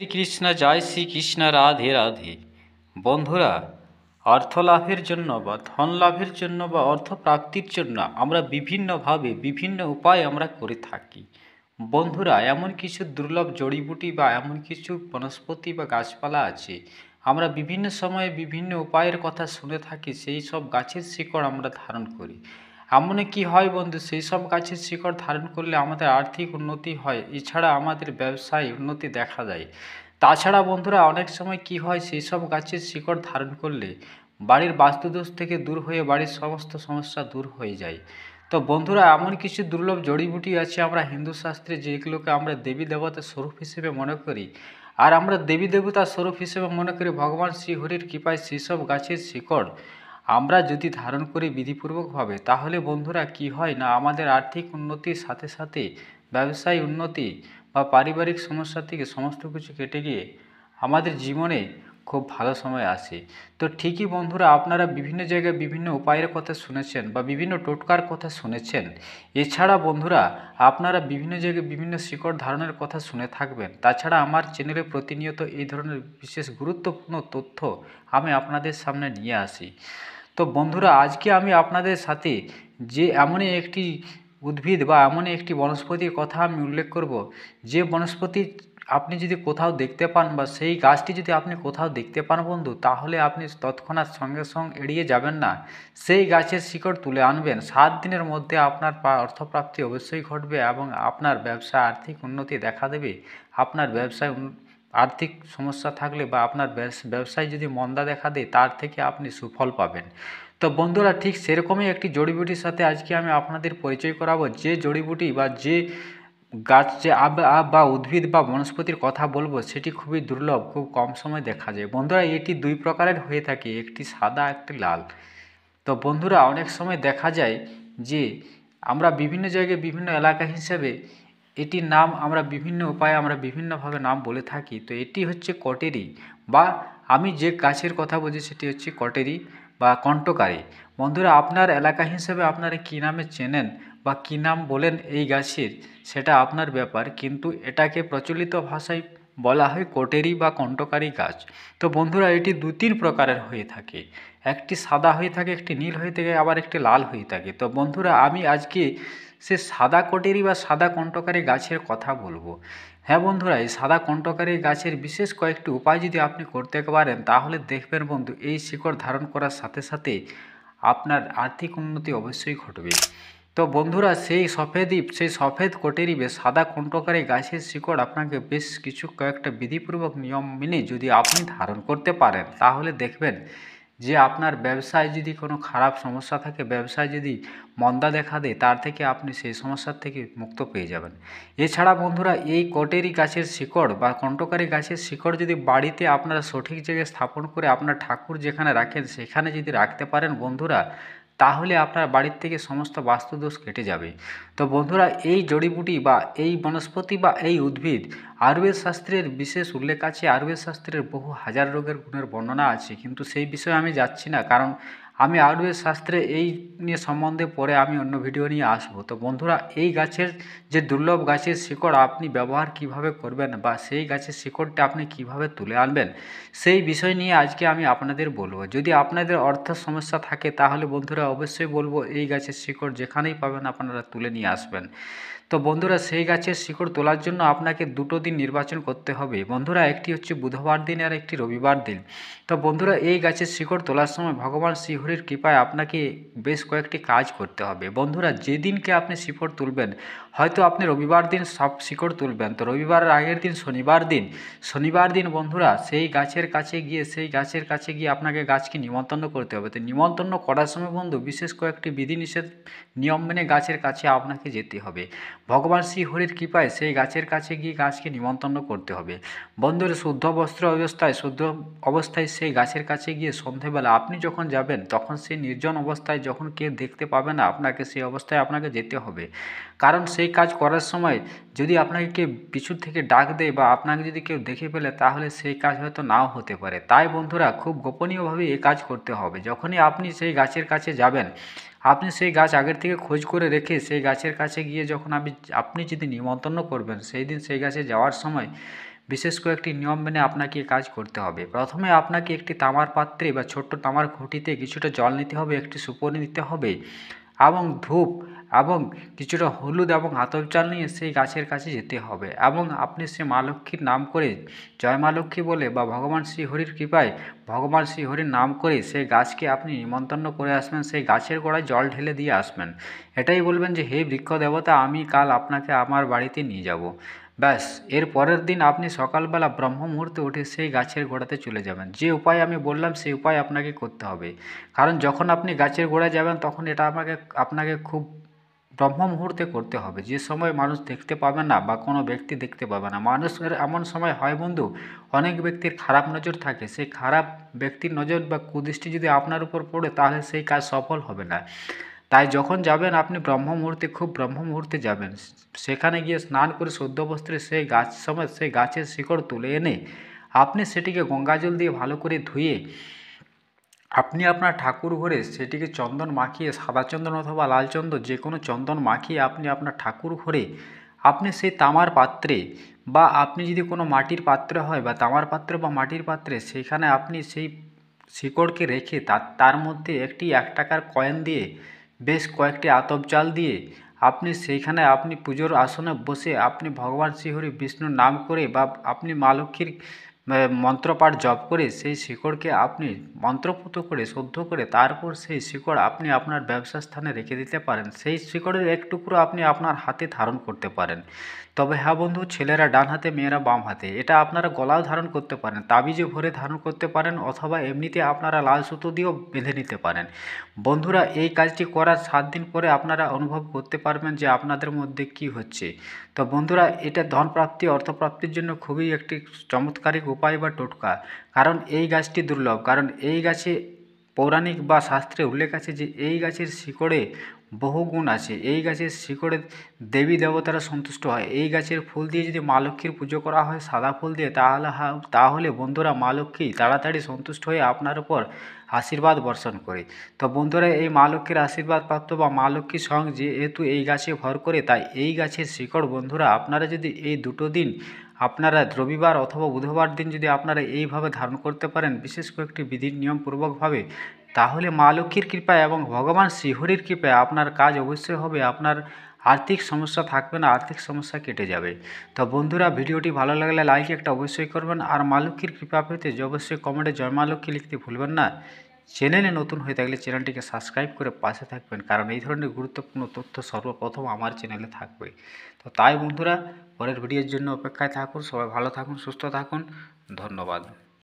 শ্রীকৃষ্ণ জয় শ্রীকৃষ্ণ রাধে রাধে। বন্ধুরা, অর্থ লাভের জন্য বা ধন লাভের জন্য বা অর্থ প্রাপ্তির জন্য আমরা বিভিন্নভাবে বিভিন্ন উপায় আমরা করে থাকি। বন্ধুরা, এমন কিছু দুর্লভ জড়িবুটি বা এমন কিছু বনস্পতি বা গাছপালা আছে, আমরা বিভিন্ন সময়ে বিভিন্ন উপায়ের কথা শুনে থাকি। সেই সব গাছের শিকড় আমরা ধারণ করি। এমন কি হয় বন্ধু, সেই সব গাছের শিকড় ধারণ করলে আমাদের আর্থিক উন্নতি হয়, এছাড়া আমাদের ব্যবসায় উন্নতি দেখা যায়। তাছাড়া বন্ধুরা, অনেক সময় কি হয়, সেই সব গাছের শিকড় ধারণ করলে বাড়ির বাস্তুদোষ থেকে দূর হয়ে বাড়ির সমস্ত সমস্যা দূর হয়ে যায়। তো বন্ধুরা, এমন কিছু দুর্লভ জড়িবুটি আছে আমরা হিন্দু শাস্ত্রে, যেগুলোকে আমরা দেবী দেবতার স্বরূপ হিসেবে মনে করি। আর আমরা দেবী দেবতার স্বরূপ হিসেবে মনে করি ভগবান শ্রীহরির কৃপায় সেই সব গাছের শিকড় আমরা যদি ধারণ করি বিধিপূর্বকভাবে, তাহলে বন্ধুরা কি হয় না, আমাদের আর্থিক উন্নতির সাথে সাথে ব্যবসায়ী উন্নতি বা পারিবারিক সমস্যা থেকে সমস্ত কিছু কেটে গিয়ে আমাদের জীবনে খুব ভালো সময় আসে। তো ঠিকই বন্ধুরা, আপনারা বিভিন্ন জায়গায় বিভিন্ন উপায়ের কথা শুনেছেন বা বিভিন্ন টোটকার কথা শুনেছেন। এছাড়া বন্ধুরা, আপনারা বিভিন্ন জায়গায় বিভিন্ন শিকড় ধারণের কথা শুনে থাকবেন। তাছাড়া আমার চ্যানেলে প্রতিনিয়ত এই ধরনের বিশেষ গুরুত্বপূর্ণ তথ্য আমি আপনাদের সামনে নিয়ে আসি। তো বন্ধুরা, আজকে আমি আপনাদের সাথে যে এমনই একটি উদ্ভিদ বা এমনই একটি বনস্পতির কথা আমি উল্লেখ করব, যে বনস্পতি আপনি যদি কোথাও দেখতে পান বা সেই গাছটি যদি আপনি কোথাও দেখতে পান বন্ধু, তাহলে আপনি তৎক্ষণাৎ সঙ্গে সঙ্গে এড়িয়ে যাবেন না, সেই গাছের শিকড় তুলে আনবেন। 7 দিনের মধ্যে আপনার অর্থপ্রাপ্তি অবশ্যই ঘটবে এবং আপনার ব্যবসা আর্থিক উন্নতি দেখা দেবে। আপনার ব্যবসায় আর্থিক সমস্যা থাকলে বা আপনার ব্যবসায় যদি মন্দা দেখা দেয়, তার থেকে আপনি সুফল পাবেন। তো বন্ধুরা, ঠিক সেরকমই একটি জড়িবুটির সাথে আজকে আমি আপনাদের পরিচয় করাবো, যে জড়িবুটি বা যে গাছ, যে বা উদ্ভিদ বা বনস্পতির কথা বলবো, সেটি খুবই দুর্লভ, খুব কম সময় দেখা যায়। বন্ধুরা, এটি দুই প্রকারের হয়ে থাকে, একটি সাদা একটি লাল। তো বন্ধুরা, অনেক সময় দেখা যায় যে আমরা বিভিন্ন জায়গায় বিভিন্ন এলাকা হিসেবে এটির নাম আমরা বিভিন্ন উপায়ে আমরা বিভিন্নভাবে নাম বলে থাকি। তো এটি হচ্ছে কটেরি, বা আমি যে গাছের কথা বলছি সেটি হচ্ছে কটেরি বা কণ্টকারী। বন্ধুরা, আপনার এলাকা হিসেবে আপনারা কী নামে চেনেন বা কী নাম বলেন এই গাছের, সেটা আপনার ব্যাপার, কিন্তু এটাকে প্রচলিত ভাষায় বলা হয় কটেরি বা কণ্টকারী গাছ। তো বন্ধুরা, এটি 2-3 প্রকারের হয়ে থাকে, একটি সাদা হয়ে থাকে, একটি নীল হয়ে থাকে, আবার একটি লাল হয়ে থাকে। তো বন্ধুরা, আমি আজকে সে সাদা কটেরি বা সাদা কণ্টকারী গাছের কথা বলবো। হ্যাঁ বন্ধুরা, এই সাদা কণ্টকারী গাছের বিশেষ কয়েকটি উপায় যদি আপনি করতে পারেন, তাহলে দেখবেন বন্ধু, এই শিকড় ধারণ করার সাথে সাথে আপনার আর্থিক উন্নতি অবশ্যই ঘটবে। তো বন্ধুরা, সেই সফেদ কটেরি বা সাদা কণ্টকারী গাছের শিকড় আপনাকে বেশ কিছু কয়েকটা বিধিপূর্বক নিয়ম মেনে যদি আপনি ধারণ করতে পারেন, তাহলে দেখবেন যে আপনার ব্যবসায় যদি কোনো খারাপ সমস্যা থাকে, ব্যবসায় যদি মন্দা দেখা দেয়, তার থেকে আপনি সেই সমস্যার থেকে মুক্ত পেয়ে যাবেন। এছাড়া বন্ধুরা, এই কটেরি গাছের শিকড় বা কণ্টকারী গাছের শিকড় যদি বাড়িতে আপনারা সঠিক জায়গায় স্থাপন করে আপনার ঠাকুর যেখানে রাখেন সেখানে যদি রাখতে পারেন বন্ধুরা, তাহলে আপনার বাড়ির থেকে সমস্ত বাস্তুদোষ কেটে যাবে। তো বন্ধুরা, এই জড়িবুটি বা এই বনস্পতি বা এই উদ্ভিদ আয়ুর্বেদ শাস্ত্রের বিশেষ উল্লেখ আছে। আয়ুর্বেদ শাস্ত্রের বহু হাজার রোগের গুণের বর্ণনা আছে, কিন্তু সেই বিষয়ে আমি যাচ্ছি না, কারণ আমি আয়ুর্বেদ শাস্ত্রে এই নিয়ে সম্বন্ধে পরে আমি অন্য ভিডিও নিয়ে আসবো। তো বন্ধুরা, এই গাছের যে দুর্লভ গাছের শিকড় আপনি ব্যবহার কিভাবে করবেন বা সেই গাছের শিকড়টা আপনি কিভাবে তুলে আনবেন, সেই বিষয় নিয়ে আজকে আমি আপনাদের বলবো। যদি আপনাদের অর্থের সমস্যা থাকে, তাহলে বন্ধুরা অবশ্যই বলবো এই গাছের শিকড় যেখানেই পাবেন আপনারা তুলে নিয়ে আসবেন। তো বন্ধুরা, সেই গাছের শিকড় তোলার জন্য আপনাকে 2টো দিন নির্বাচন করতে হবে বন্ধুরা, একটি হচ্ছে বুধবার দিন আর একটি রবিবার দিন। তো বন্ধুরা, এই গাছের শিকড় তোলার সময় ভগবান শ্রীহরির কৃপায় আপনাকে বেশ কয়েকটি কাজ করতে হবে। বন্ধুরা, যেদিনকে আপনি শিকড় তুলবেন, হয়তো আপনি রবিবার দিন সব শিকড় তুলবেন, তো রবিবারের আগের দিন শনিবার দিন বন্ধুরা সেই গাছের কাছে গিয়ে আপনাকে গাছকে নিমন্ত্রণ করতে হবে। তো নিমন্ত্রণ করার সময় বন্ধু বিশেষ কয়েকটি বিধিনিষেধ নিয়ম মেনে গাছের কাছে আপনাকে যেতে হবে। ভগবান শ্রীহরির কৃপায় সেই গাছের কাছে গিয়ে গাছকে নিমন্ত্রণ করতে হবে। বন্ধুরা, শুদ্ধ শুদ্ধ অবস্থায় সেই গাছের কাছে গিয়ে সন্ধেবেলা আপনি যখন যাবেন, তখন সেই নির্জন অবস্থায় যখন কেউ দেখতে পাবে না আপনাকে, সেই অবস্থায় আপনাকে যেতে হবে। কারণ সেই কাজ করার সময় যদি আপনাকে কেউ পিছু থেকে ডাক দেয় বা আপনাকে যদি কেউ দেখে ফেলে, তাহলে সেই কাজ হয়তো নাও হতে পারে। তাই বন্ধুরা, খুব গোপনীয়ভাবে এই কাজ করতে হবে। যখনই আপনি সেই গাছের কাছে যাবেন, আপনি সেই গাছ আগের থেকে খোঁজ করে রেখে সেই গাছের কাছে গিয়ে যখন আপনি যদি নিমন্ত্রণ করবেন, সেই দিন সেই গাছে যাওয়ার সময় বিশেষ কয়েকটি নিয়ম মেনে আপনাকে কাজ করতে হবে। প্রথমে আপনাকে একটি তামার পাত্রে বা ছোট্ট তামার ঘটিতে কিছুটা জল নিতে হবে, একটি সুপারি নিতে হবে এবং ধূপ এবং কিছুটা হলুদ এবং আতপ চাল নিয়ে সেই গাছের কাছে যেতে হবে এবং আপনি সে মা লক্ষ্মীর নাম করে জয় মা লক্ষ্মী বলে বা ভগবান শ্রীহরির কৃপায় ভগবান শ্রীহরির নাম করে সেই গাছকে আপনি নিমন্ত্রণ করে আসবেন, সেই গাছের গোড়ায় জল ঢেলে দিয়ে আসবেন। এটাই বলবেন যে হে বৃক্ষ দেবতা, আমি কাল আপনাকে আমার বাড়িতে নিয়ে যাব। ব্যাস, এর পরের দিন আপনি সকালবেলা ব্রহ্ম মুহূর্তে উঠে সেই গাছের গোড়াতে চলে যাবেন। যে উপায় আমি বললাম সেই উপায় আপনাকে করতে হবে, কারণ যখন আপনি গাছের গোড়ায় যাবেন তখন এটা আপনাকে খুব ব্রহ্ম মুহূর্তে করতে হবে, যে সময় মানুষ দেখতে পাবে না বা কোনো ব্যক্তি দেখতে পাবে না। মানুষের এমন সময় হয় বন্ধু, অনেক ব্যক্তির খারাপ নজর থাকে, সেই খারাপ ব্যক্তির নজর বা কুদৃষ্টি যদি আপনার উপর পড়ে তাহলে সেই কাজ সফল হবে না। তাই যখন যাবেন আপনি ব্রহ্ম মুহূর্তে, খুব ব্রহ্ম মুহূর্তে যাবেন, সেখানে গিয়ে স্নান করে শুদ্ধ বস্ত্রে সেই গাছ সমেত সেই গাছের শিকড় তুলে এনে আপনি সেটিকে গঙ্গাজল দিয়ে ভালো করে ধুয়ে আপনি আপনার ঠাকুর ঘরে সেটিকে চন্দন মাখিয়ে, সাদা চন্দন অথবা লাল চন্দন যে কোনো চন্দন মাখিয়ে আপনি আপনার ঠাকুর ঘরে আপনি সেই তামার পাত্রে বা আপনি যদি কোনো মাটির পাত্রে হয় বা তামার পাত্রে বা মাটির পাত্রে, সেইখানে আপনি সেই শিকড়কে রেখে তার মধ্যে একটি 1 টাকার কয়েন দিয়ে বেশ কয়েকটি আতপ চাল দিয়ে আপনি সেইখানে আপনি পুজোর আসনে বসে আপনি ভগবান শ্রীহরি বিষ্ণুর নাম করে বা আপনি মা লক্ষ্মীর মন্ত্রপাঠ জপ করে সেই শিকড়কে আপনি মন্ত্রপুত করে শুদ্ধ করে তারপর সেই শিকড় আপনি আপনার ব্যবসা স্থানে রেখে দিতে পারেন। সেই শিকড়ের এক টুকরো আপনি আপনার হাতে ধারণ করতে পারেন। তবে হ্যাঁ বন্ধু, ছেলেরা ডান হাতে মেয়েরা বাম হাতে, এটা আপনারা গলাও ধারণ করতে পারেন, তাবিজে ভরে ধারণ করতে পারেন অথবা এমনিতে আপনারা লাল সুতো দিয়েও বেঁধে নিতে পারেন। বন্ধুরা, এই কাজটি করার 7 দিন পরে আপনারা অনুভব করতে পারবেন যে আপনাদের মধ্যে কি হচ্ছে। তো বন্ধুরা, এটা ধন প্রাপ্তি অর্থপ্রাপ্তির জন্য খুবই একটি চমৎকারিক উপায় বা টোটকা। কারণ এই গাছটি দুর্লভ, কারণ এই গাছে পৌরাণিক বা শাস্ত্রে উল্লেখ আছে যে এই গাছের শিকড়ে বহু গুণ আছে। এই গাছের শিকড়ে দেবী দেবতারা সন্তুষ্ট হয়। এই গাছের ফুল দিয়ে যদি মা লক্ষ্মীর পুজো করা হয় সাদা ফুল দিয়ে, তাহলে বন্ধুরা মা লক্ষ্মী তাড়াতাড়ি সন্তুষ্ট হয়ে আপনার উপর আশীর্বাদ বর্ষণ করে। তো বন্ধুরা, এই মা লক্ষ্মীর আশীর্বাদ প্রাপ্ত বা মা লক্ষ্মীর সঙ্গ যেহেতু এই গাছে ভর করে, তাই এই গাছের শিকড় বন্ধুরা আপনারা যদি এই দুটো দিন আপনারা রবিবার অথবা বুধবার দিন যদি আপনারা এইভাবে ধারণ করতে পারেন বিশেষ কয়েকটি বিধির নিয়মপূর্বকভাবে, তাহলে মা লক্ষ্মীর কৃপায় এবং ভগবান শ্রীহরির কৃপায় আপনার কাজ অবশ্যই হবে। আপনার আর্থিক সমস্যা থাকবে না, আর্থিক সমস্যা কেটে যাবে। তো বন্ধুরা, ভিডিওটি ভালো লাগলে লাইক একটা অবশ্যই করবেন, আর মা লক্ষ্মীর কৃপা পেতে অবশ্যই কমেন্টে জয় মা লক্ষ্মী লিখতে ভুলবেন না। চ্যানেলে নতুন হয়ে থাকলে চ্যানেলটিকে সাবস্ক্রাইব করে পাশে থাকবেন, কারণ এই ধরনের গুরুত্বপূর্ণ তথ্য সর্বপ্রথম আমার চ্যানেলে থাকবে। তো তাই বন্ধুরা, পরের ভিডিওর জন্য অপেক্ষায় থাকুন। সবাই ভালো থাকুন, সুস্থ থাকুন, ধন্যবাদ।